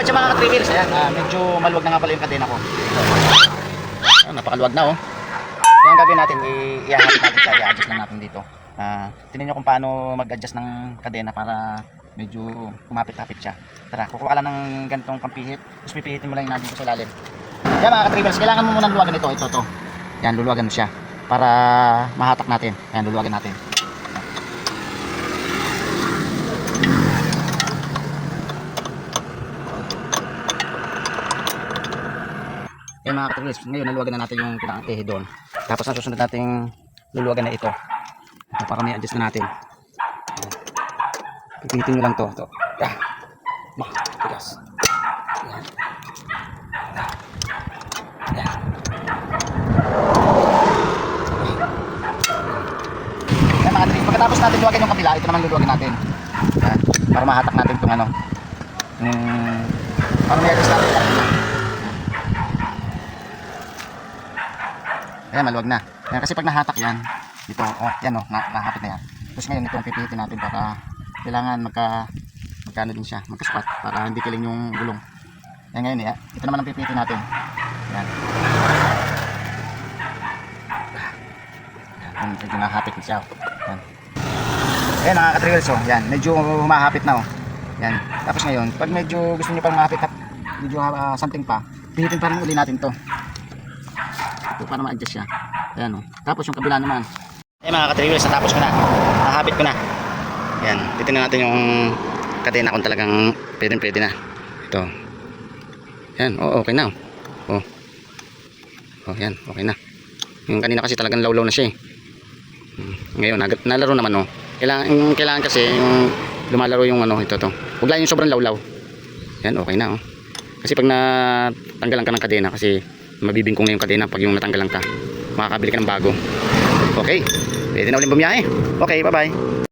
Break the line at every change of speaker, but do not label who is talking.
siya mga ka-3 wheels. Ayan, medyo maluwag na nga pala yung kadena ko. Ayan, napakaluwag na oh. Yan ang gagawin natin, i-adjust natin siya, i-adjust lang natin dito. Tingnan nyo kung paano mag-adjust ng kadena para medyo kumapit-kapit siya. Tara, kukuha ka lang ng ganitong pampihit, tapos pipihitin mo lang yung nandito sa ilalim. Yan mga ka-3 wheels, kailangan mo munang luwagan ito, ito. Yan, luluwagan mo siya para mahatak natin. Yan, luluwagan natin. Yan mga ka-3 wheels, ngayon luluwagan na natin yung pinaka-pihi doon. Tapos ang susunod nating luluwagan na ito. Ito, para may adjust na natin. Pipihitin nyo lang to. Yan. Tigas. Yan. Yan. Yan mga ka-3 wheels, pagkatapos natin luwagan yung kapila, ito naman luluwagan natin. Yan. Para mahatak natin itong ano. Para may adjust natin. Ayan, maluwag na. Ayan, kasi pag nahatak yan, dito, oh, yan oh, nahapit na yan. Tapos ngayon itong pipihitin natin para kailangan magkano din siya, magkaspat para hindi kiling yung gulong. Ayan ngayon, ito naman ang pipihitin natin. Ayan. Ayan, medyo nahapit na siya. Ayan. Ayan, mga ka-3 wheels, oh, yan, medyo humahapit na oh. Yan. Tapos ngayon, pag medyo gusto nyo pang mahapit, medyo something pa, pihitin pa rin uli natin to. Para ma-adjust siya. Ayan o. Tapos yung kabila naman. Eh mga ka-3 wheels, natapos ko na. Nakahapit ko na. Ayan. Titignan natin yung kadena kung talagang pwede na. Ito. Ayan. Oh, okay na. Oh. Oh, yan. Okay na. Yung kanina kasi talagang lawlaw na siya eh. Ngayon, nalaro naman oh. Kailangan kasi yung lumalaro yung ano, ito to. Huwag lang yung sobrang lawlaw. Yan, okay na oh. Kasi pag natanggalan ka ng kadena kasi mabibingkong na yung kadena pag yung natanggalan ka, makakabili ka ng bago. Okay, pwede na ulit bumiyahe. Okay, bye bye.